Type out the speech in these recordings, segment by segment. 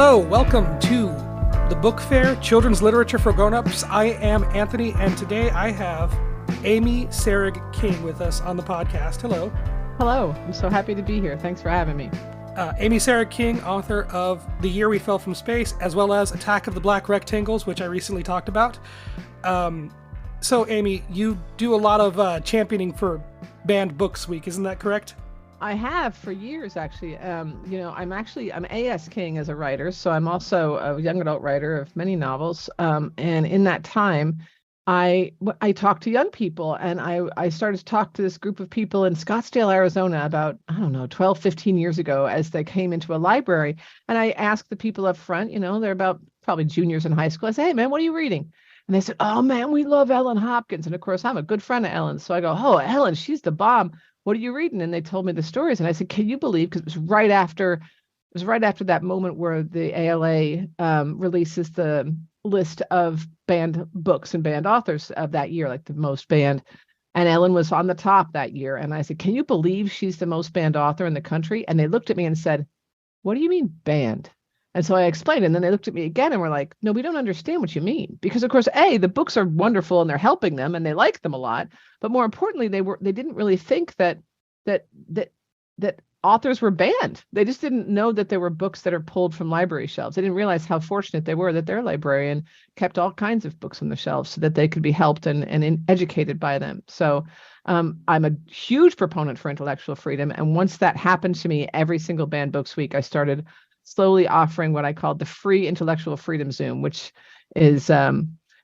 Hello, welcome to the Book Faire, Children's Literature for Grown-Ups. I am Anthony, and today I have Amy Serig King with us on the podcast. Hello. Hello. I'm so happy to be here. Thanks for having me. Amy Serig King, author of The Year We Fell from Space, as well as Attack of the Black Rectangles, which I recently talked about. So, Amy, you do a lot of championing for Banned Books Week, isn't that correct? I have for years, actually. I'm A.S. King as a writer, so I'm also a young adult writer of many novels. And in that time, I talked to young people, and I started to talk to this group of people in Scottsdale, Arizona about, 12, 15 years ago as they came into a library. And I asked the people up front, they're about probably juniors in high school. I said, hey, man, what are you reading? And they said, oh, man, we love Ellen Hopkins. And of course, I'm a good friend of Ellen. So I go, oh, Ellen, she's the bomb. What are you reading? And they told me the stories. And I said, can you believe, because it was right after that moment where the ALA releases the list of banned books and banned authors of that year, like the most banned. And Ellen was on the top that year. And I said, can you believe she's the most banned author in the country? And they looked at me and said, what do you mean banned? And so I explained, and then they looked at me again and were like, no, we don't understand what you mean. Because of course, the books are wonderful and they're helping them and they like them a lot. But more importantly, they didn't really think that authors were banned. They just didn't know that there were books that are pulled from library shelves. They didn't realize how fortunate they were that their librarian kept all kinds of books on the shelves so that they could be helped and educated by them. So I'm a huge proponent for intellectual freedom. And once that happened to me, every single Banned Books Week, I started slowly offering what I called the free intellectual freedom Zoom, which is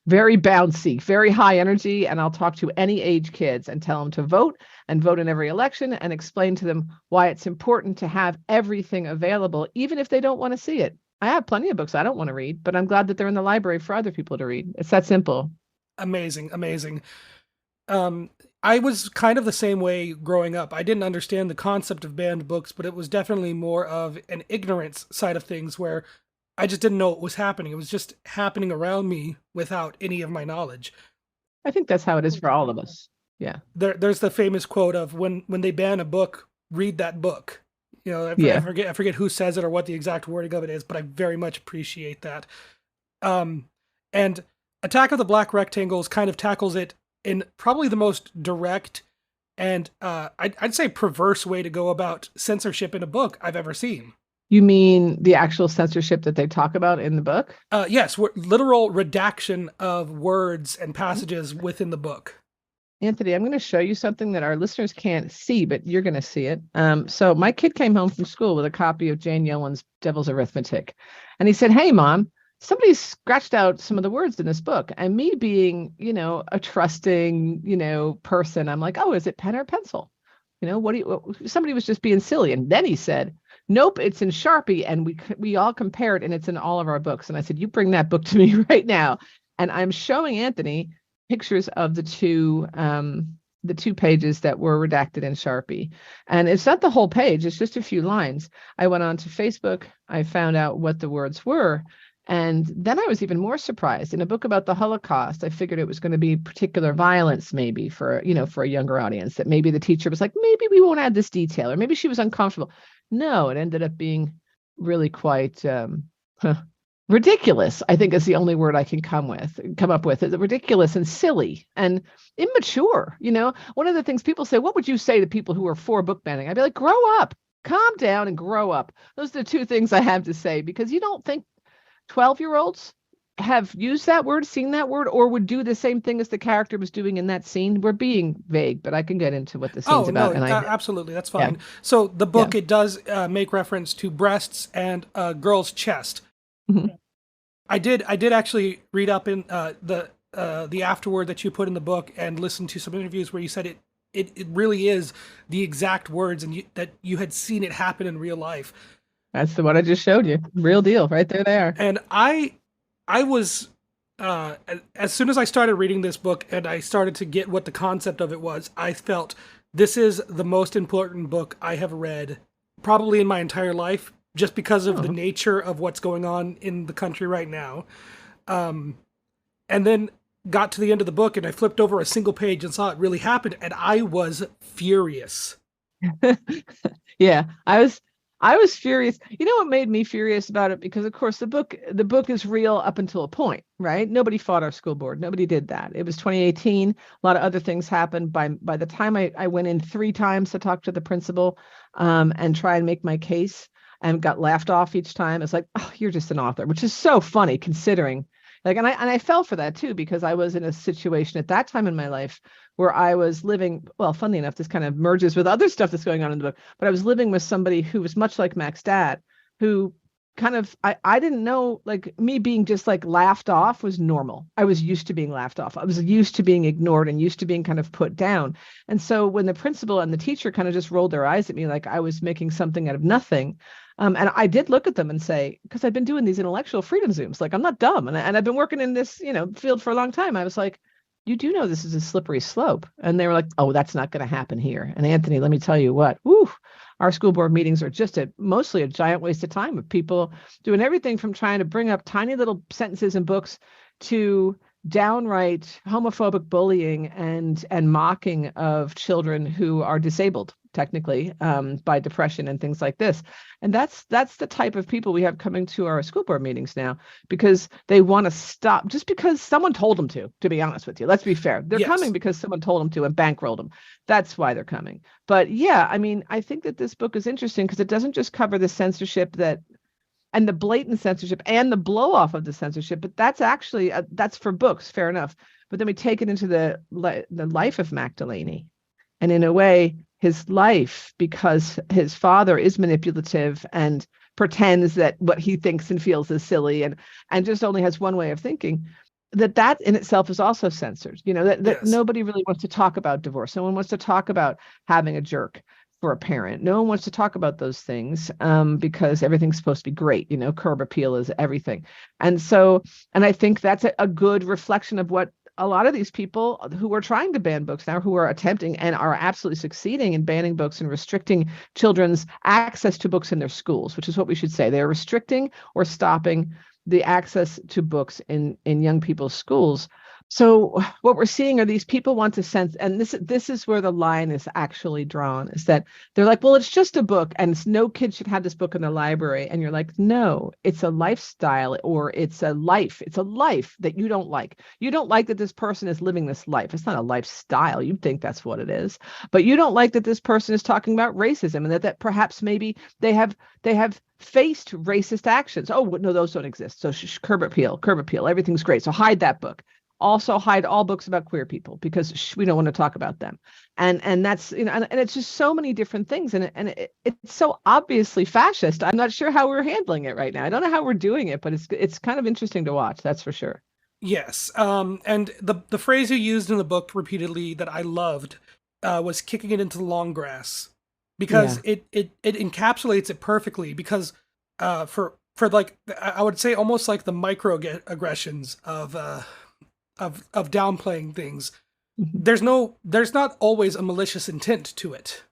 very bouncy, very high energy. And I'll talk to any age kids and tell them to vote and vote in every election and explain to them why it's important to have everything available, even if they don't want to see it. I have plenty of books I don't want to read, but I'm glad that they're in the library for other people to read. It's that simple. Amazing. I was kind of the same way growing up. I didn't understand the concept of banned books, but it was definitely more of an ignorance side of things where I just didn't know what was happening. It was just happening around me without any of my knowledge. I think that's how it is for all of us. Yeah. There's the famous quote of when they ban a book, read that book. I forget who says it or what the exact wording of it is, but I very much appreciate that. And Attack of the Black Rectangles kind of tackles it in probably the most direct and I'd say perverse way to go about censorship in a book I've ever seen. You mean the actual censorship that they talk about in the book? Yes, literal redaction of words and passages within the book. Anthony, I'm going to show you something that our listeners can't see, but you're going to see it. So my kid came home from school with a copy of Jane Yolen's Devil's Arithmetic. And he said, hey, Mom, somebody scratched out some of the words in this book. And me being, a trusting, person, I'm like, oh, is it pen or pencil? Somebody was just being silly. And then he said, nope, it's in Sharpie. And we all compared and it's in all of our books. And I said, you bring that book to me right now. And I'm showing Anthony pictures of the two pages that were redacted in Sharpie. And it's not the whole page. It's just a few lines. I went on to Facebook. I found out what the words were. And then I was even more surprised. In a book about the Holocaust, I figured it was going to be particular violence, maybe for a younger audience, that maybe the teacher was like, maybe we won't add this detail, or maybe she was uncomfortable. No, it ended up being really quite ridiculous, I think is the only word I can come up with. It's ridiculous and silly and immature. One of the things people say, what would you say to people who are for book banning? I'd be like, grow up, calm down and grow up. Those are the two things I have to say, because you don't think 12-year-olds have used that word, seen that word, or would do the same thing as the character was doing in that scene. We're being vague, but I can get into what the scene's about. No, absolutely. That's fine. Yeah. So the book, It does make reference to breasts and a girl's chest. Mm-hmm. I did actually read up in the afterword that you put in the book and listen to some interviews where you said it really is the exact words and that you had seen it happen in real life. That's the one I just showed you. Real deal. Right there they are. And I was, as soon as I started reading this book and I started to get what the concept of it was, I felt this is the most important book I have read probably in my entire life, just because of the nature of what's going on in the country right now. And then got to the end of the book and I flipped over a single page and saw it really happen. And I was furious. Yeah, I was furious. You know what made me furious about it? Because of course the book is real up until a point, right? Nobody fought our school board. Nobody did that. It was 2018. A lot of other things happened. By the time I went in 3 times to talk to the principal and try and make my case and got laughed off each time. It's like, oh, you're just an author, which is so funny considering like, and I fell for that too, because I was in a situation at that time in my life where I was living, well, funnily enough, this kind of merges with other stuff that's going on in the book, but I was living with somebody who was much like Mac's dad, who kind of, I didn't know, like me being just like laughed off was normal. I was used to being laughed off. I was used to being ignored and used to being kind of put down. And so when the principal and the teacher kind of just rolled their eyes at me like I was making something out of nothing, and I did look at them and say, because I've been doing these intellectual freedom Zooms, like I'm not dumb. And I've been working in this, field for a long time. I was like, you do know this is a slippery slope. And they were like, oh, that's not going to happen here. And Anthony, let me tell you what, our school board meetings are just mostly a giant waste of time of people doing everything from trying to bring up tiny little sentences in books to downright homophobic bullying and mocking of children who are disabled technically by depression and things like this. And that's the type of people we have coming to our school board meetings now, because they want to stop just because someone told them to be honest with you. Let's be fair. They're Yes. coming because someone told them to and bankrolled them. That's why they're coming. But yeah, I mean, I think that this book is interesting because it doesn't just cover the censorship and the blatant censorship and the blow off of the censorship, but that's actually that's for books, fair enough. But then we take it into the life of Mac Delaney, and in a way, his life, because his father is manipulative and pretends that what he thinks and feels is silly, and just only has one way of thinking. That in itself is also censored. That Yes. nobody really wants to talk about divorce. No one wants to talk about having a jerk for a parent. No one wants to talk about those things because everything's supposed to be great. Curb appeal is everything. And I think that's a good reflection of what a lot of these people who are trying to ban books now, who are attempting and are absolutely succeeding in banning books and restricting children's access to books in their schools, which is what we should say. They're restricting or stopping the access to books in young people's schools. So what we're seeing are these people want to sense, and this is where the line is actually drawn, is that they're like, well, it's just a book and no kid should have this book in the library. And you're like, no, it's a lifestyle, or it's a life that you don't like. You don't like that this person is living this life. It's not a lifestyle. You'd think that's what it is, but you don't like that this person is talking about racism and that perhaps maybe they have faced racist actions. Oh, no, those don't exist. So curb appeal, everything's great. So hide that book. Also hide all books about queer people because we don't want to talk about them. And that's, and it's just so many different things. And it's so obviously fascist. I'm not sure how we're handling it right now. I don't know how we're doing it, but it's kind of interesting to watch. That's for sure. Yes. And the phrase you used in the book repeatedly that I loved was kicking it into the long grass, because it encapsulates it perfectly, because for like, I would say almost like the microaggressions of downplaying things. There's not always a malicious intent to it.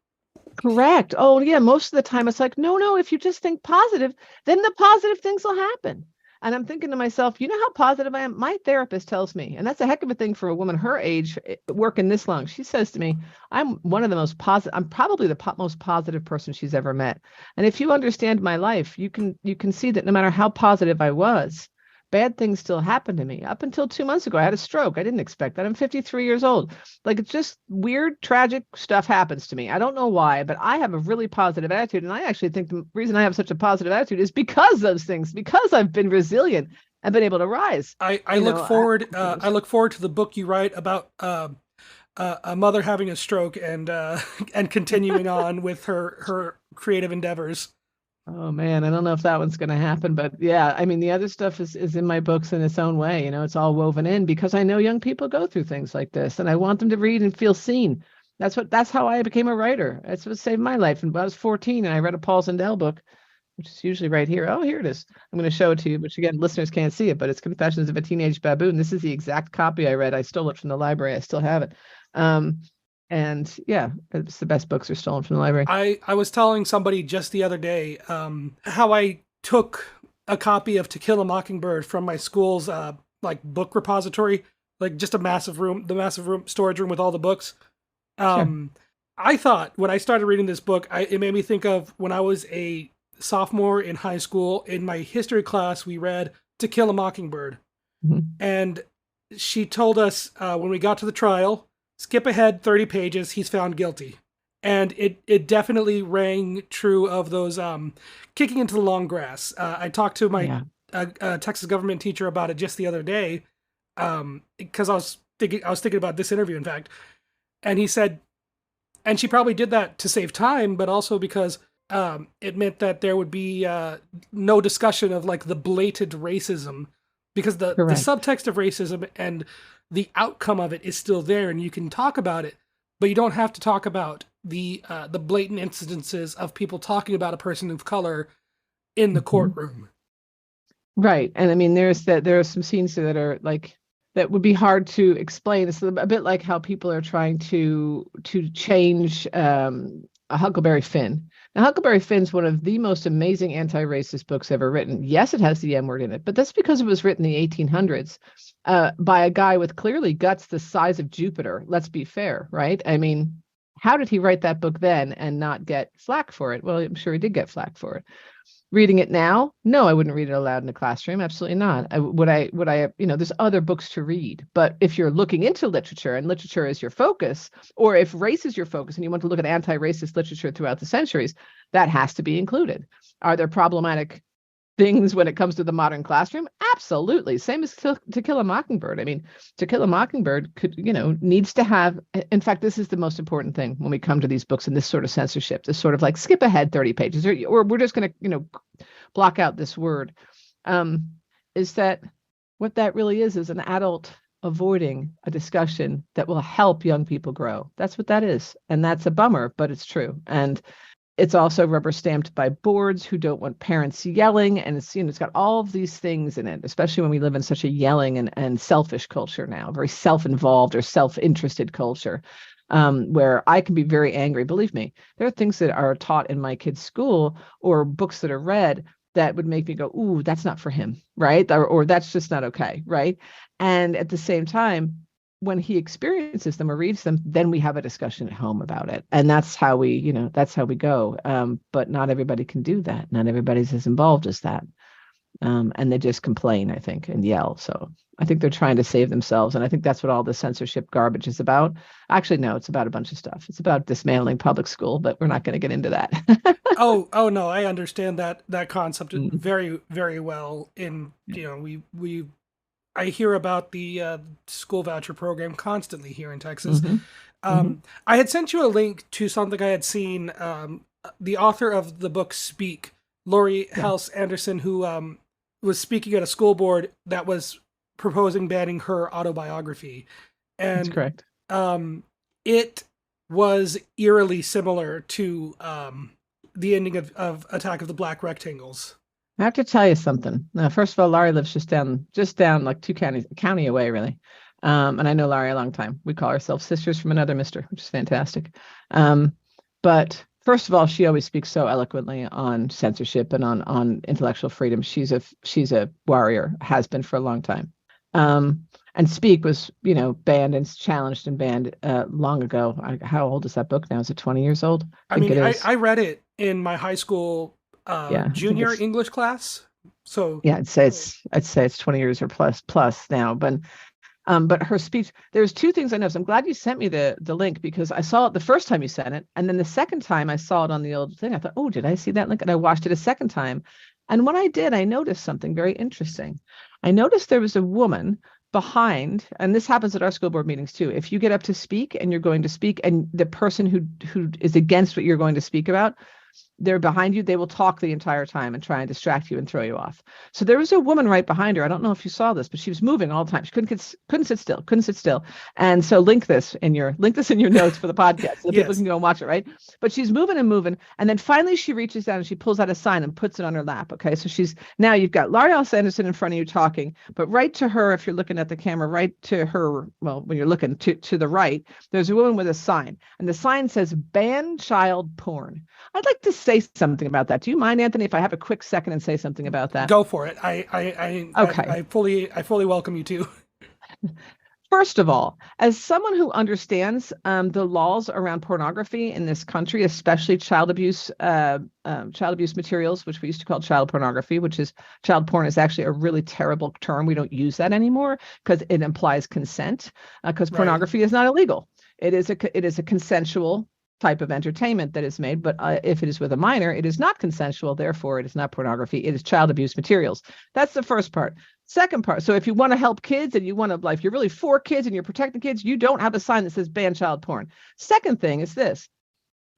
Correct. Oh yeah. Most of the time it's like, no, if you just think positive, then the positive things will happen. And I'm thinking to myself, you know how positive I am? My therapist tells me, and that's a heck of a thing for a woman her age working this long. She says to me, I'm one of the most positive, I'm probably the most positive person she's ever met. And if you understand my life, you can see that no matter how positive I was, bad things still happen to me. Up until 2 months ago, I had a stroke. I didn't expect that. I'm 53 years old. Like, it's just weird, tragic stuff happens to me. I don't know why, but I have a really positive attitude. And I actually think the reason I have such a positive attitude is because those things, because I've been resilient and been able to rise. I look forward to the book you write about a mother having a stroke and continuing on with her creative endeavors. Oh man, I don't know if that one's going to happen, but yeah, I mean, the other stuff is in my books in its own way. It's all woven in because I know young people go through things like this, and I want them to read and feel seen. That's how I became a writer. That's what saved my life. And I was 14, and I read a Paul Zindel book, which is usually right here. Oh, here it is. I'm going to show it to you, which again, listeners can't see it, but it's Confessions of a Teenage Baboon. This is the exact copy I read. I stole it from the library. I still have it. And yeah, it's the best books are stolen from the library. I was telling somebody just the other day how I took a copy of To Kill a Mockingbird from my school's like book repository, like just the massive storage room with all the books. Sure. I thought when I started reading this book, it made me think of when I was a sophomore in high school. In my history class, we read To Kill a Mockingbird. Mhm. And she told us when we got to the trial, skip ahead 30 pages, he's found guilty. And it definitely rang true of those kicking into the long grass. I talked to my Yeah. Texas government teacher about it just the other day, because I was thinking about this interview, in fact, and he said, and she probably did that to save time, but also because it meant that there would be no discussion of like the blatant racism, because the Correct. subtext of racism and the outcome of it is still there, and you can talk about it, but you don't have to talk about the blatant incidences of people talking about a person of color in the Mhm. courtroom. Right. And I mean, there are some scenes that are like that would be hard to explain. It's a bit like how people are trying to change a Huckleberry Finn. Now, Huckleberry Finn's one of the most amazing anti-racist books ever written. Yes, it has the M word in it, but that's because it was written in the 1800s by a guy with clearly guts the size of Jupiter. Let's be fair, right? I mean, how did he write that book then and not get flack for it? Well, I'm sure he did get flack for it. Reading it now, no, I wouldn't read it aloud in a classroom. Absolutely not. There's other books to read. But if you're looking into literature and literature is your focus, or if race is your focus and you want to look at anti-racist literature throughout the centuries, that has to be included. Are there problematic things when it comes to the modern classroom? Absolutely. Same as To Kill a Mockingbird. I mean, To Kill a Mockingbird needs to have, in fact, this is the most important thing when we come to these books and this sort of censorship, this sort of like skip ahead 30 pages, or we're just going to, block out this word, is that what that really is an adult avoiding a discussion that will help young people grow. That's what that is. And that's a bummer, but it's true. And it's also rubber stamped by boards who don't want parents yelling. And it's got all of these things in it, especially when we live in such a yelling and selfish culture now, very self-involved or self-interested culture, where I can be very angry. Believe me, there are things that are taught in my kids' school or books that are read that would make me go, ooh, that's not for him, right? Or that's just not okay, right? And at the same time, when he experiences them or reads them, then we have a discussion at home about it. And that's how that's how we go. But not everybody can do that. Not everybody's as involved as that. And they just complain, I think, and yell. So I think they're trying to save themselves. And I think that's what all the censorship garbage is about. Actually, no, it's about a bunch of stuff. It's about dismantling public school, but we're not going to get into that. Oh no, I understand that concept Mm. very, very well. We I hear about the school voucher program constantly here in Texas. Hmm. Hmm. I had sent you a link to something I had seen. The author of the book Speak, Laurie Yeah, Halse Anderson, who was speaking at a school board that was proposing banning her autobiography, that's and correct. it was eerily similar to the ending of Attack of the Black Rectangles. I have to tell you something. Now, first of all, Laurie lives just down like county away, really. And I know Laurie a long time. We call ourselves sisters from another mister, which is fantastic. But first of all, she always speaks so eloquently on censorship and on intellectual freedom. She's a warrior, has been for a long time. And Speak was, banned and challenged and banned long ago. How old is that book now? Is it 20 years old? I I think mean, it is. I read it in my high school Yeah, I think junior it's English class. So, yeah, I'd say it's 20 years or plus now. But her speech, there's two things I noticed. I'm glad you sent me the link because I saw it the first time you sent it, and then the second time I saw it on the old thing. I thought, oh, did I see that link? And I watched it a second time, and when I did, I noticed something very interesting. I noticed there was a woman behind, and this happens at our school board meetings too. If you get up to speak and you're going to speak, and the person who is against what you're going to speak about, they're behind you, they will talk the entire time and try and distract you and throw you off. So there was a woman right behind her. I don't know if you saw this, but she was moving all the time. She couldn't sit still. And so link this in your notes for the podcast so that people yes. can go and watch it, right? But she's moving and moving. And then finally she reaches down and she pulls out a sign and puts it on her lap. Okay. So now you've got Laurie Halse Anderson in front of you talking, but right to her, if you're looking at the camera, right to her, well, when you're looking to the right, there's a woman with a sign. And the sign says ban child porn. I'd like to say something about that. Do you mind, Anthony, if I have a quick second and say something about that? Go for it. Okay. I fully welcome you to. First of all, as someone who understands the laws around pornography in this country, especially child abuse materials, which we used to call child pornography, which is child porn, is actually a really terrible term. We don't use that anymore because it implies consent. Because Right. pornography is not illegal. It is a consensual type of entertainment that is made, but if it is with a minor, it is not consensual. Therefore, it is not pornography. It is child abuse materials. That's the first part. Second part. So if you want to help kids and you want to, like, if you're really for kids and you're protecting kids, you don't have a sign that says ban child porn. Second thing is this.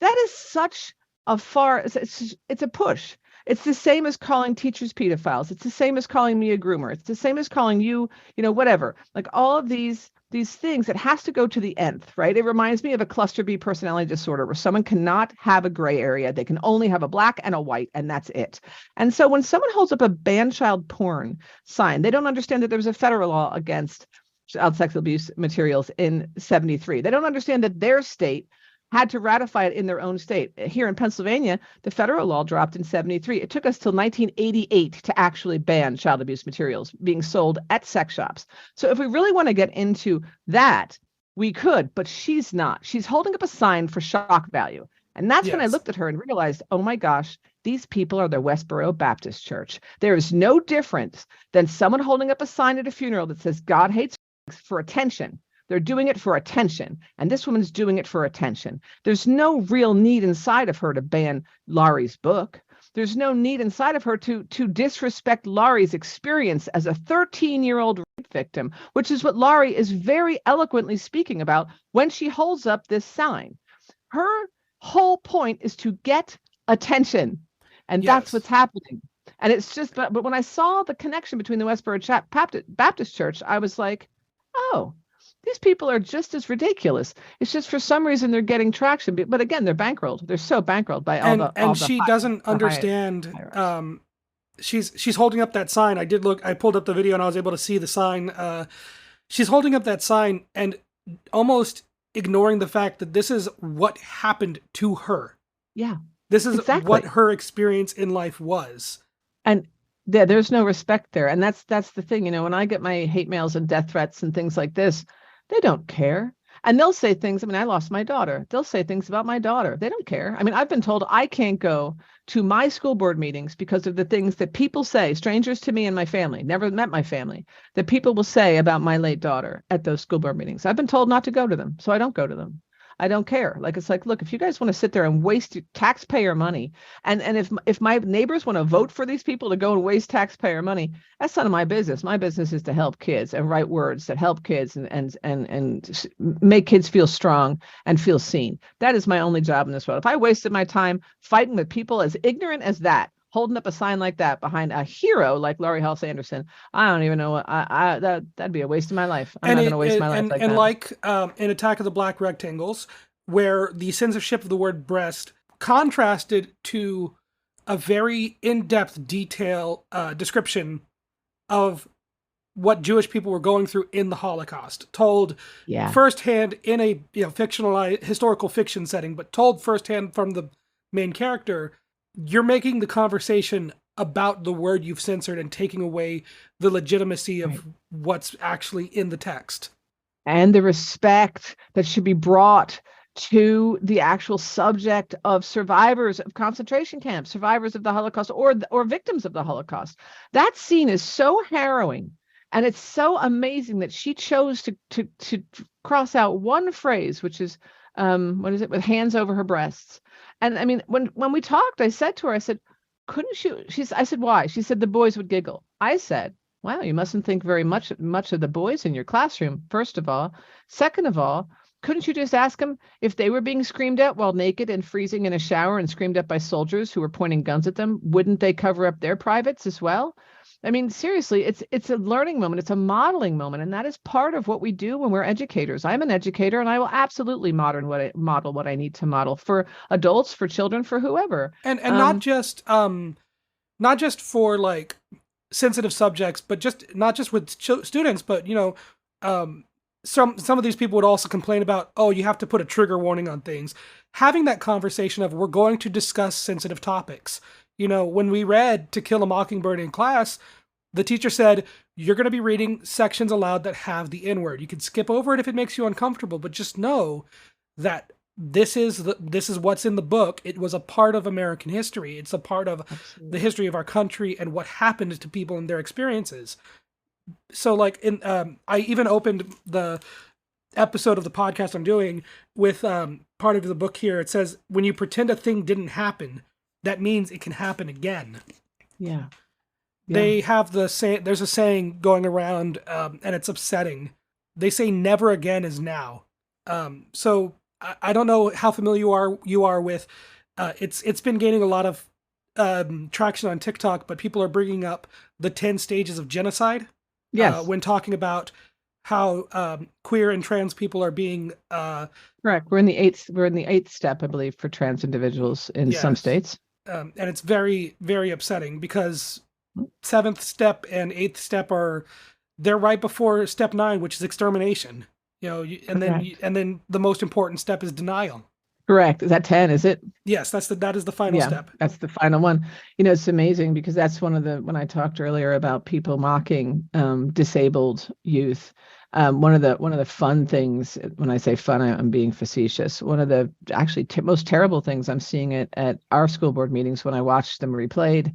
That is such it's a push. It's the same as calling teachers pedophiles. It's the same as calling me a groomer. It's the same as calling you, whatever. Like all of these things, it has to go to the nth, right? It reminds me of a cluster B personality disorder where someone cannot have a gray area. They can only have a black and a white, and that's it. And so when someone holds up a ban child porn sign, they don't understand that there was a federal law against child sexual abuse materials in 73. They don't understand that their state had to ratify it in their own state. Here in Pennsylvania, the federal law dropped in 73. It took us till 1988 to actually ban child abuse materials being sold at sex shops. So if we really want to get into that, we could, but she's not. She's holding up a sign for shock value. And that's when I Yes. looked at her and realized, oh my gosh, these people are the Westboro Baptist Church. There is no difference than someone holding up a sign at a funeral that says God hates for attention. They're doing it for attention. And this woman's doing it for attention. There's no real need inside of her to ban Laurie's book. There's no need inside of her to disrespect Laurie's experience as a 13-year-old rape victim, which is what Laurie is very eloquently speaking about when she holds up this sign. Her whole point is to get attention. And that's Yes. what's happening. And it's just, but when I saw the connection between the Westboro Baptist Church, I was like, oh, these people are just as ridiculous. It's just for some reason they're getting traction. But again, they're bankrolled. They're so bankrolled by And she doesn't understand. She's holding up that sign. I pulled up the video and I was able to see the sign. She's holding up that sign and almost ignoring the fact that this is what happened to her. Yeah, This is exactly what her experience in life was. And there's no respect there. And that's the thing. When I get my hate mails and death threats and things like this, they don't care. And they'll say things. I mean, I lost my daughter. They'll say things about my daughter. They don't care. I mean, I've been told I can't go to my school board meetings because of the things that people say, strangers to me and my family, never met my family, that people will say about my late daughter at those school board meetings. I've been told not to go to them, so I don't go to them. I don't care. Like, it's like, look, if you guys want to sit there and waste taxpayer money, and if my neighbors want to vote for these people to go and waste taxpayer money, that's none of my business. My business is to help kids and write words that help kids and make kids feel strong and feel seen. That is my only job in this world. If I wasted my time fighting with people as ignorant as that, holding up a sign like that behind a hero like Laurie Halse Anderson, I don't even know what that'd be a waste of my life. I'm not going to waste my life like that. And like in Attack of the Black Rectangles, where the censorship of the word breast contrasted to a very in-depth detail description of what Jewish people were going through in the Holocaust, told firsthand in a fictionalized historical fiction setting, but told firsthand from the main character. You're making the conversation about the word you've censored and taking away the legitimacy of what's actually in the text. And the respect that should be brought to the actual subject of survivors of concentration camps, survivors of the Holocaust, or victims of the Holocaust. That scene is so harrowing. And it's so amazing that she chose to cross out one phrase, which is, what is it, with hands over her breasts. And I mean, when we talked, I said to her, I said, couldn't you? I said, why? She said, the boys would giggle. I said, wow, you mustn't think very much of the boys in your classroom, first of all. Second of all, couldn't you just ask them if they were being screamed at while naked and freezing in a shower and screamed at by soldiers who were pointing guns at them? Wouldn't they cover up their privates as well? I mean, seriously, it's a learning moment. It's a modeling moment. And that is part of what we do when we're educators. I'm an educator, and I will absolutely model what I need to model for adults, for children, for whoever. And not just for like sensitive subjects, but just not just with students, but some of these people would also complain about, oh, you have to put a trigger warning on things. Having that conversation of, we're going to discuss sensitive topics. When we read To Kill a Mockingbird in class, the teacher said, you're going to be reading sections aloud that have the N word. You can skip over it if it makes you uncomfortable, but just know that this is what's in the book. It was a part of American history. It's a part of the history of our country and what happened to people and their experiences. So like I even opened the episode of the podcast I'm doing with part of the book here. It says, when you pretend a thing didn't happen, that means it can happen again. Yeah. They have there's a saying going around, and it's upsetting. They say never again is now. So I don't know how familiar you are with, it's been gaining a lot of traction on TikTok, but people are bringing up the 10 stages of genocide. Yes. When talking about how queer and trans people are being correct. We're in the eighth step, I believe, for trans individuals in some states. And it's very, very upsetting because 7th step and 8th step they're right before step 9, which is extermination. And then the most important step is denial. Correct. Is that 10? Is it? Yes, that is the final step. That's the final one. It's amazing because that's when I talked earlier about people mocking disabled youth. One of the fun things, when I say fun, I'm being facetious. One of the actually most terrible things I'm seeing at our school board meetings when I watch them replayed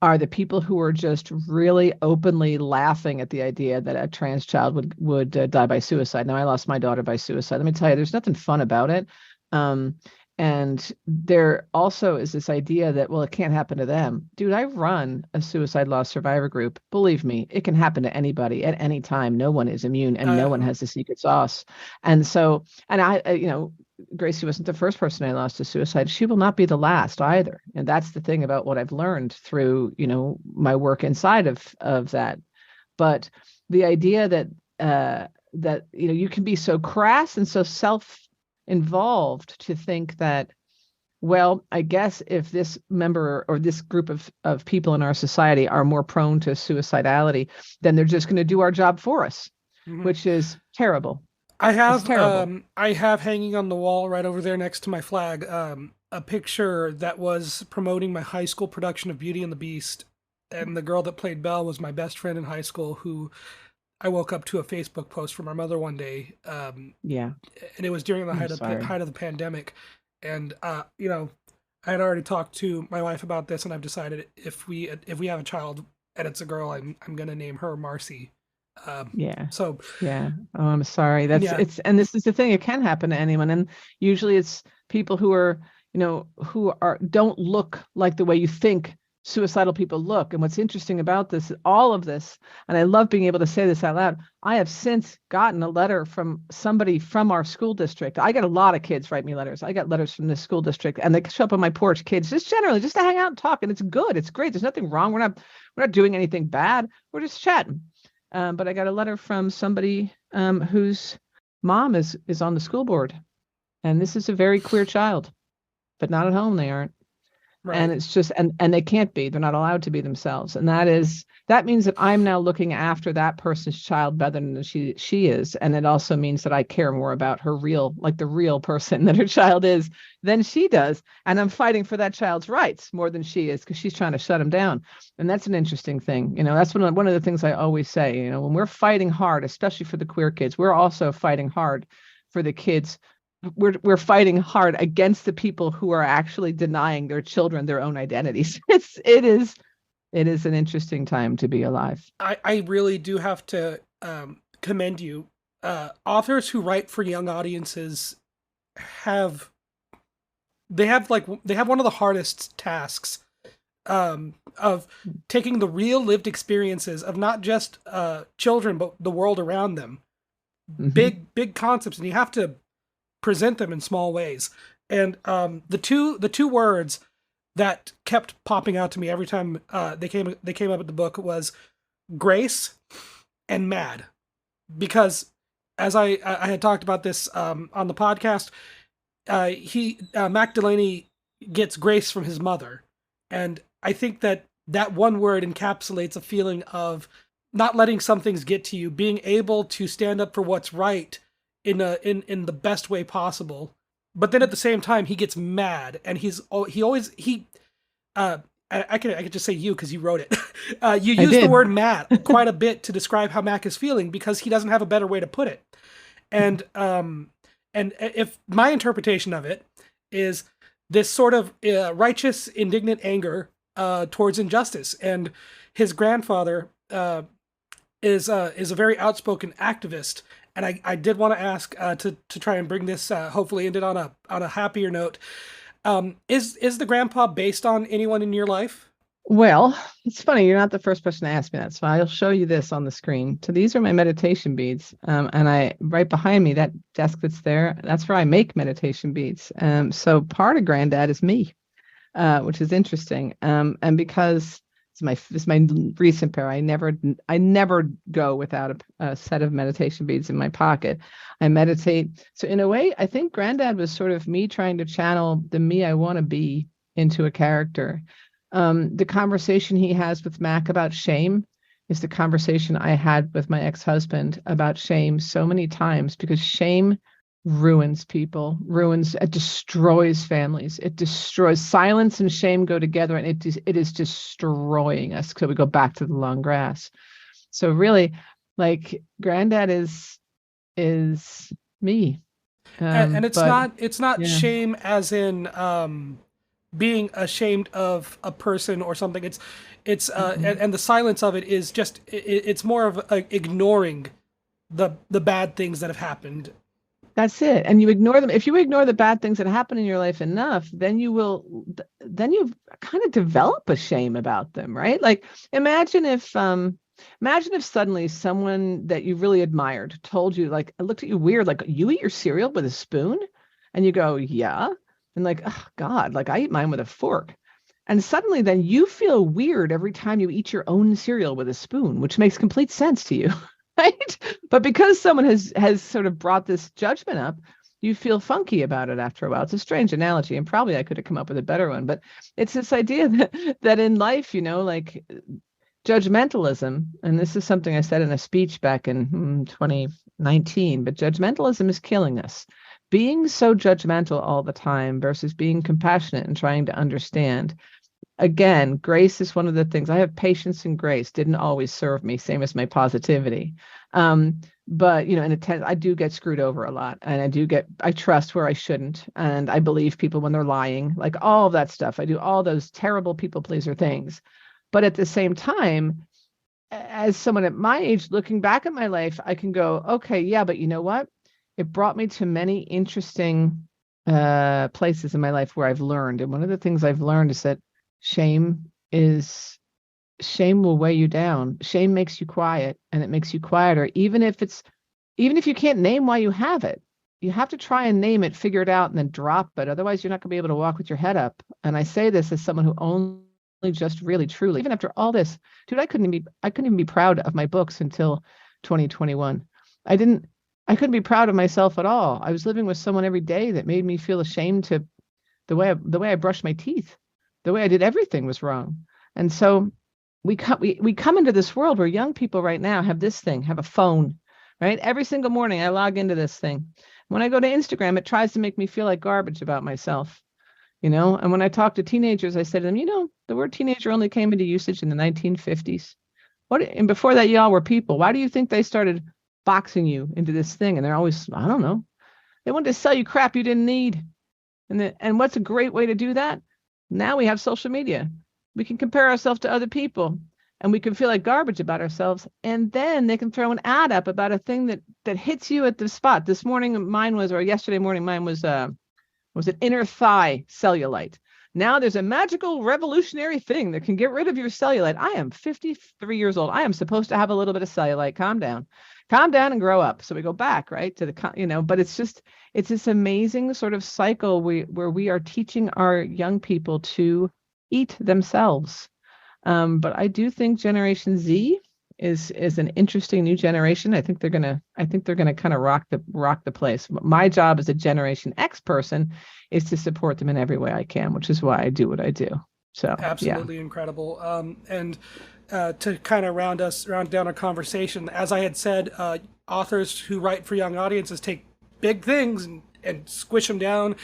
are the people who are just really openly laughing at the idea that a trans child would die by suicide. Now, I lost my daughter by suicide. Let me tell you, there's nothing fun about it. And there also is this idea that, well, it can't happen to them. Dude, I run a suicide loss survivor group. Believe me, it can happen to anybody at any time. No one is immune and no one has the secret sauce. And so, and Gracie wasn't the first person I lost to suicide. She will not be the last either. And that's the thing about what I've learned through, my work inside of that. But the idea that you can be so crass and so self-involved to think that, well, I guess if this member or this group of people in our society are more prone to suicidality, then they're just going to do our job for us, which is terrible. I have hanging on the wall right over there next to my flag a picture that was promoting my high school production of Beauty and the Beast, and the girl that played Belle was my best friend in high school, who I woke up to a Facebook post from her mother one day. And it was during the height of the pandemic, and I had already talked to my wife about this, and I've decided if we have a child and it's a girl, I'm gonna name her Marcy. Oh, I'm sorry. And this is the thing. It can happen to anyone. And usually it's people who are, don't look like the way you think suicidal people look. And what's interesting about this, all of this, and I love being able to say this out loud, I have since gotten a letter from somebody from our school district. I get a lot of kids write me letters. I got letters from the school district, and they show up on my porch, kids, just generally just to hang out and talk. And it's good. It's great. There's nothing wrong. We're not doing anything bad. We're just chatting. But I got a letter from somebody whose mom is on the school board, and this is a very queer child, but not at home. They aren't. Right. And it's just, and they can't be, they're not allowed to be themselves. And that means that I'm now looking after that person's child better than she is. And it also means that I care more about her the real person that her child is than she does. And I'm fighting for that child's rights more than she is, because she's trying to shut him down. And that's an interesting thing. That's one of the things I always say, when we're fighting hard, especially for the queer kids, we're also fighting hard for the kids. We're fighting hard against the people who are actually denying their children their own identities. It is an interesting time to be alive. I really do have to commend you. Authors who write for young audiences have one of the hardest tasks of taking the real lived experiences of not just children but the world around them. Mm-hmm. Big concepts, and you have to present them in small ways. And the two words that kept popping out to me every time they came up with the book was grace and mad, because as I had talked about this on the podcast, Mac Delaney gets grace from his mother, and I think that one word encapsulates a feeling of not letting some things get to you, being able to stand up for what's right in the best way possible. But then at the same time, he gets mad, and he I could just say you because you wrote it. You I use the did. word Matt quite a bit to describe how Mac is feeling because he doesn't have a better way to put it. And if my interpretation of it is this sort of righteous, indignant anger towards injustice, and his grandfather is a very outspoken activist. And I did want to ask to try and bring this hopefully ended on a happier note. Is the grandpa based on anyone in your life? Well, it's funny. You're not the first person to ask me that. So I'll show you this on the screen. So these are my meditation beads. And I right behind me, that desk that's there, that's where I make meditation beads. So part of Granddad is me, which is interesting. And because it's my recent pair, I never go without a set of meditation beads in my pocket. I meditate. So in a way, I think Granddad was sort of me trying to channel the me I want to be into a character. The conversation he has with Mac about shame is the conversation I had with my ex-husband about shame so many times, because shame ruins people, it destroys families, it destroys. Silence and shame go together, and it is destroying us. So we go back to the long grass. So really, like, Granddad is me. And But it's not yeah. shame as in being ashamed of a person or something. It's Mm-mm. and the silence of it is just it's more of ignoring the bad things that have happened. That's it. And you ignore them. If you ignore the bad things that happen in your life enough, then you kind of develop a shame about them, right? Like, imagine if suddenly someone that you really admired told you, like, looked at you weird, like, you eat your cereal with a spoon? And you go, yeah. And like, oh God, like, I eat mine with a fork. And suddenly then you feel weird every time you eat your own cereal with a spoon, which makes complete sense to you. Right? But because someone has sort of brought this judgment up, you feel funky about it after a while. It's a strange analogy, and probably I could have come up with a better one, but it's this idea that in life, like, judgmentalism, and this is something I said in a speech back in 2019, but judgmentalism is killing us. Being so judgmental all the time versus being compassionate and trying to understand. Again, grace is one of the things. I have patience and grace. Didn't always serve me, same as my positivity. But I do get screwed over a lot, and I trust where I shouldn't, and I believe people when they're lying, like all of that stuff. I do all those terrible people pleaser things. But at the same time, as someone at my age, looking back at my life, I can go, okay, yeah, but you know what? It brought me to many interesting places in my life where I've learned. And one of the things I've learned is that shame is shame will weigh you down. Shame makes you quiet, and it makes you quieter, even if you can't name why you have it. You have to try and name it, figure it out, and then drop it. Otherwise, you're not going to be able to walk with your head up. And I say this as someone who only just really truly, even after all this, dude, I couldn't even be proud of my books until 2021. I couldn't be proud of myself at all. I was living with someone every day that made me feel ashamed to the way I brushed my teeth, the way I did everything was wrong. And so we come into this world where young people right now have a phone, right? Every single morning I log into this thing. When I go to Instagram, it tries to make me feel like garbage about myself, And when I talk to teenagers, I say to them, the word teenager only came into usage in the 1950s. And before that, y'all were people. Why do you think they started boxing you into this thing? And they're always, I don't know. They wanted to sell you crap you didn't need. And what's a great way to do that? Now we have social media. We can compare ourselves to other people, and we can feel like garbage about ourselves. And then they can throw an ad up about a thing that hits you at the spot. This morning, yesterday morning, mine was an inner thigh cellulite. Now there's a magical revolutionary thing that can get rid of your cellulite. I am 53 years old. I am supposed to have a little bit of cellulite. Calm down and grow up. So we go back, right, to but it's this amazing sort of cycle where we are teaching our young people to eat themselves. But I do think Generation Z is an interesting new generation. I think they're gonna kind of rock the place. My job as a Generation X person is to support them in every way I can, which is why I do what I do. So yeah. Absolutely incredible. And to kind of round down our conversation, as I had said, authors who write for young audiences take big things and squish them down.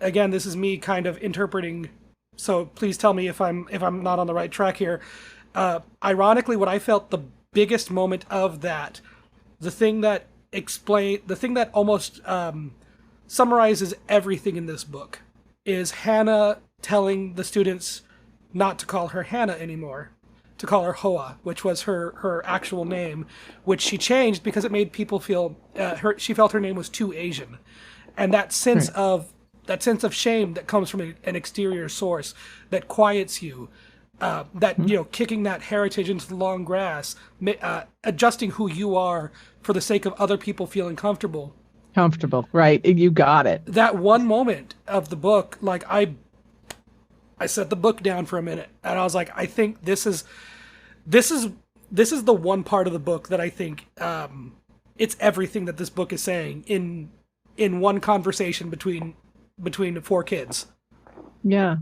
Again, this is me kind of interpreting so please tell me if I'm not on the right track here. Ironically, what I felt the biggest moment of that, the thing that almost summarizes everything in this book, is Hannah telling the students not to call her Hannah anymore, to call her Hoa, which was her actual name, which she changed because it made people feel she felt her name was too Asian, and Right. that sense of shame that comes from an exterior source that quiets you, that Mhm. kicking that heritage into the long grass, adjusting who you are for the sake of other people feeling comfortable. Comfortable, right? You got it. That one moment of the book, like I set the book down for a minute and I was like, I think this is this is the one part of the book that I think it's everything that this book is saying in one conversation between four kids. Yeah.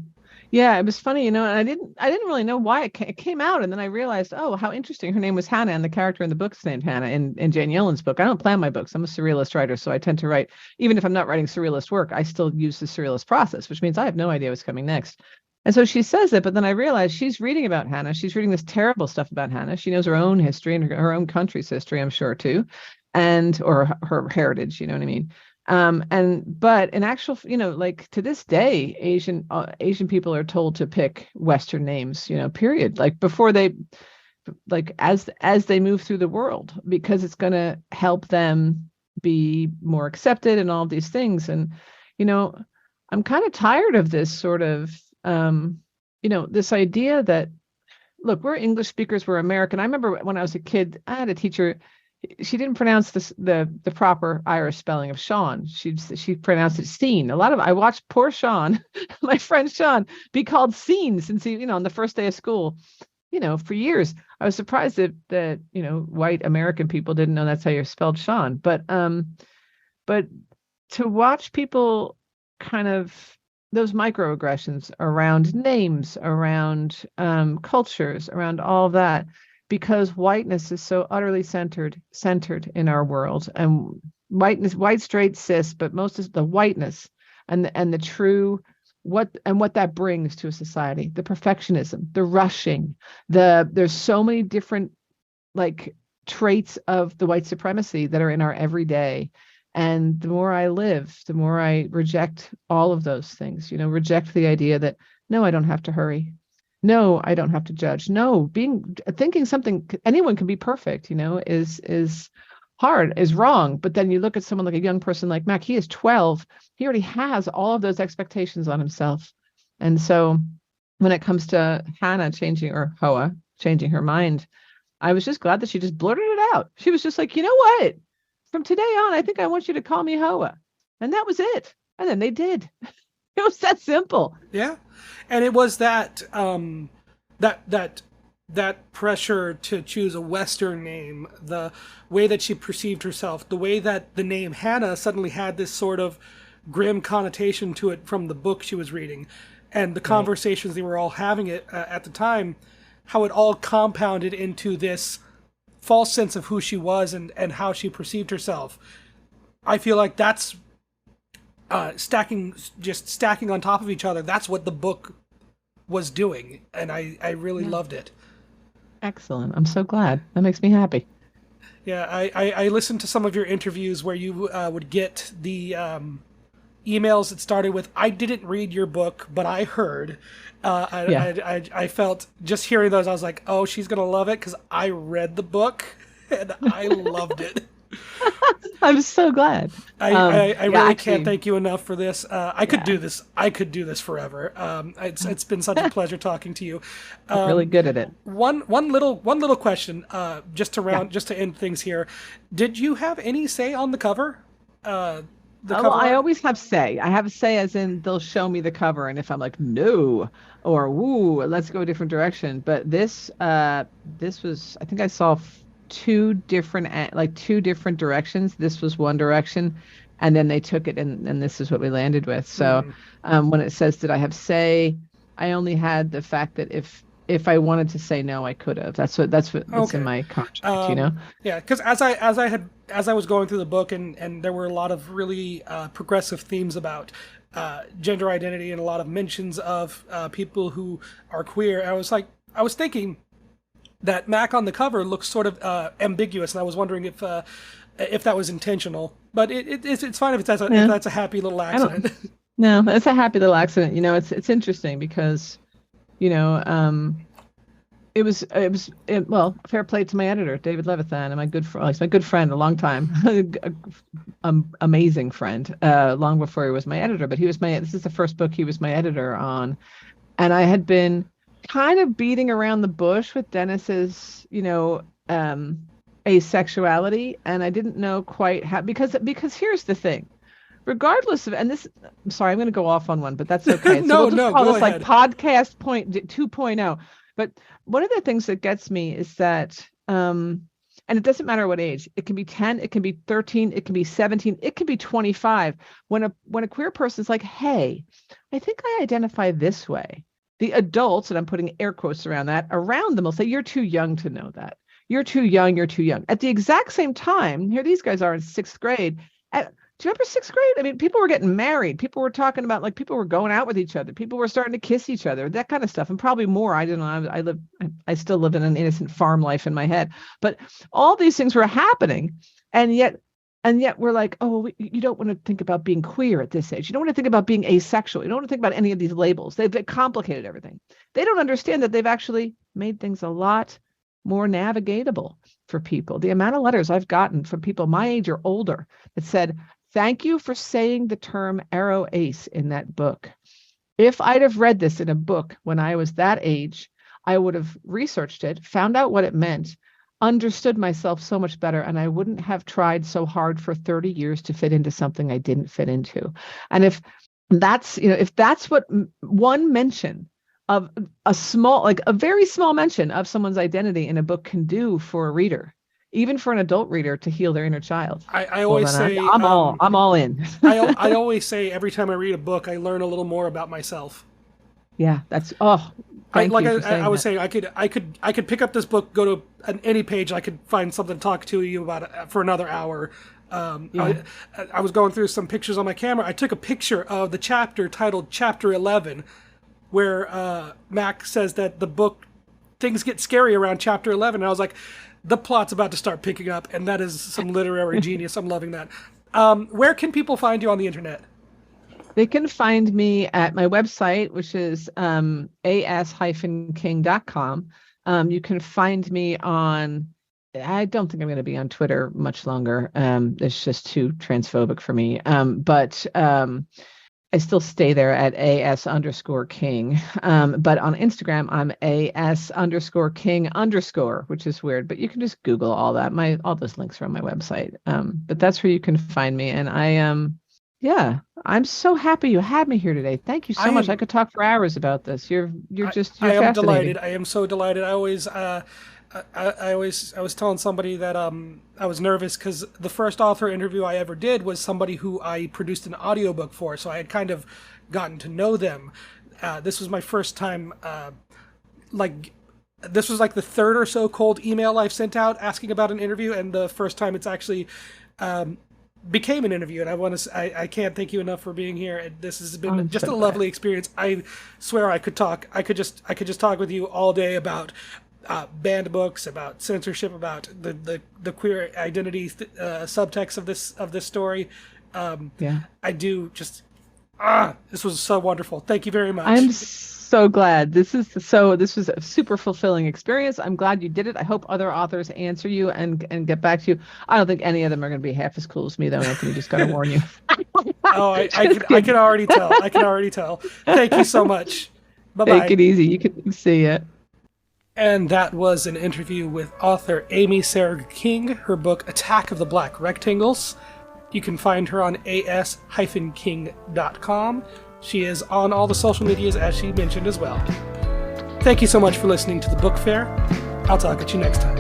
Yeah, it was funny, and I didn't really know why it came out, and then I realized, oh, how interesting. Her name was Hannah, and the character in the book is named Hannah in Jane Yellen's book. I don't plan my books. I'm a surrealist writer, so I tend to write, even if I'm not writing surrealist work, I still use the surrealist process, which means I have no idea what's coming next. And so she says it, but then I realized she's reading about Hannah. She's reading this terrible stuff about Hannah. She knows her own history and her own country's history, I'm sure too, and or her heritage. You know what I mean? And but in actual, like to this day, Asian people are told to pick Western names, period. Like before they, like as they move through the world, because it's going to help them be more accepted and all of these things. And you know, I'm kind of tired of this sort of, this idea that, look, we're English speakers, we're American. I remember when I was a kid, I had a teacher. She didn't pronounce the proper Irish spelling of Sean. She pronounced it Scene. I watched poor Sean, my friend Sean, be called Scene since he, on the first day of school, for years. I was surprised that white American people didn't know that's how you spelled Sean. But to watch people kind of those microaggressions around names, around cultures, around all that, because whiteness is so utterly centered in our world, and whiteness, white, straight, cis, but most is the whiteness and the true what that brings to a society, the perfectionism, the rushing, there's so many different like traits of the white supremacy that are in our everyday. And the more I live, the more I reject all of those things, reject the idea that, no, I don't have to hurry. No, I don't have to judge. No, thinking something anyone can be perfect, is hard, is wrong. But then you look at someone like a young person like Mac, he is 12. He already has all of those expectations on himself. And so when it comes to Hannah or Hoa changing her mind, I was just glad that she just blurted it out. She was just like, you know what? From today on, I think I want you to call me Hoa. And that was it. And then they did. It was that simple. Yeah, and it was that that pressure to choose a Western name, the way that she perceived herself, the way that the name Hannah suddenly had this sort of grim connotation to it from the book she was reading, and the Right. conversations they were all having at the time, how it all compounded into this false sense of who she was and how she perceived herself. I feel like that's stacking on top of each other. That's what the book was doing, and I really Yeah. loved it. Excellent. I'm so glad. That makes me happy. Yeah, I listened to some of your interviews where you would get the emails that started with "I didn't read your book, but I heard." Yeah. I felt just hearing those, I was like, "Oh, she's gonna love it," because I read the book and I loved it. I'm so glad. I Yeah, really can't actually, thank you enough for this. I could yeah, do this. I could do this forever. It's been such a pleasure talking to you. I'm really good at it. One little question, just to Yeah. just to end things here. Did you have any say on the cover? The Oh, well, cover I art? always have say. I have say as in they'll show me the cover, and if I'm like, no, or woo, let's go a different direction. But this was, I think I saw two different directions. This was one direction, and then they took it, and this is what we landed with. So, Mm-hmm. when it says, did I have say? I only had the fact that if I wanted to say no, I could have. What's in Okay. my contract, Um, yeah, because as I was going through the book, and there were a lot of really progressive themes about. gender identity and a lot of mentions of people who are queer. And I was thinking that Mac on the cover looks sort of ambiguous, and I was wondering if that was intentional. But it's fine if if that's a happy little accident. No, it's a happy little accident. It's interesting because, well, fair play to my editor, David Levithan, and my good friend, he's my good friend, a long time, amazing friend, long before he was my editor. But this is the first book he was my editor on, and I had been kind of beating around the bush with Dennis's, asexuality, and I didn't know quite how, because here's the thing. Regardless of, and this, I'm sorry, I'm going to go off on one, but that's okay. So we'll just call this like podcast 2.0. But one of the things that gets me is that, and it doesn't matter what age, it can be 10, it can be 13, it can be 17, it can be 25. When a queer person is like, hey, I think I identify this way, the adults, and I'm putting air quotes around them will say, you're too young to know that. You're too young. You're too young. At the exact same time, here these guys are in 6th grade. Do you remember 6th grade? I mean, people were getting married. People were talking about, like, people were going out with each other. People were starting to kiss each other, that kind of stuff. And probably more. I don't know. I still lived in an innocent farm life in my head. But all these things were happening. And yet we're like, oh, you don't want to think about being queer at this age. You don't want to think about being asexual. You don't want to think about any of these labels. They've complicated everything. They don't understand that they've actually made things a lot more navigatable for people. The amount of letters I've gotten from people my age or older that said, thank you for saying the term aro ace in that book. If I'd have read this in a book when I was that age, I would have researched it, found out what it meant, understood myself so much better, and I wouldn't have tried so hard for 30 years to fit into something I didn't fit into. And if that's what one mention of a very small mention of someone's identity in a book can do for a reader, even for an adult reader, to heal their inner child. I always say I'm all in. I always say every time I read a book, I learn a little more about myself. Yeah, that's I was saying, I could pick up this book, go to any page, I could find something to talk to you about for another hour. I was going through some pictures on my camera. I took a picture of the chapter titled Chapter 11, where Mac says that the book, things get scary around Chapter 11. And I was like, the plot's about to start picking up, and that is some literary genius. I'm loving that. Where can people find you on the internet? They can find me at my website, which is as-king.com. You can find me on, I don't think I'm going to be on Twitter much longer. It's just too transphobic for me. But I still stay there at AS_King. But on Instagram, I'm AS_King_, which is weird, but you can just Google all that. All those links are on my website. But that's where you can find me. And I'm so happy you had me here today. Thank you so much. I could talk for hours about this. You're I am delighted. I am so delighted. I was telling somebody that I was nervous because the first author interview I ever did was somebody who I produced an audiobook for, so I had kind of gotten to know them. This was my first time, this was like the third or so cold email I've sent out asking about an interview, and the first time it's actually became an interview. And I can't thank you enough for being here. This has been just a lovely experience. I swear I could just talk with you all day about banned books, about censorship, about the queer identity subtext of this story. I do just this was so wonderful. Thank you very much. I'm so glad. This was a super fulfilling experience. I'm glad you did it. I hope other authors answer you and get back to you. I don't think any of them are going to be half as cool as me, though, Anthony. Just got to warn you. I can already tell. I can already tell. Thank you so much. Bye-bye. Take it easy. You can see it. And that was an interview with author Amy Sarah King, her book Attack of the Black Rectangles. You can find her on as-king.com. She is on all the social medias, as she mentioned as well. Thank you so much for listening to the Book Fair. I'll talk at you next time.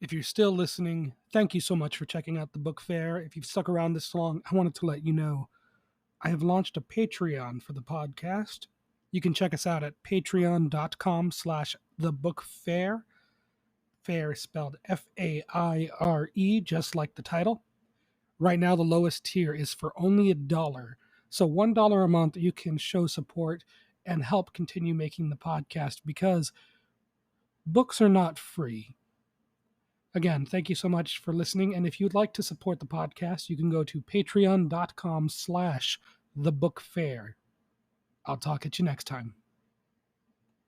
If you're still listening, thank you so much for checking out the Book Fair. If you've stuck around this long, I wanted to let you know I have launched a Patreon for the podcast. You can check us out at patreon.com/thebookfair. Fair is spelled Faire, just like the title. Right now, the lowest tier is for only $1. So $1 a month, you can show support and help continue making the podcast because books are not free. Again, thank you so much for listening. And if you'd like to support the podcast, you can go to patreon.com/thebookfair. I'll talk at you next time.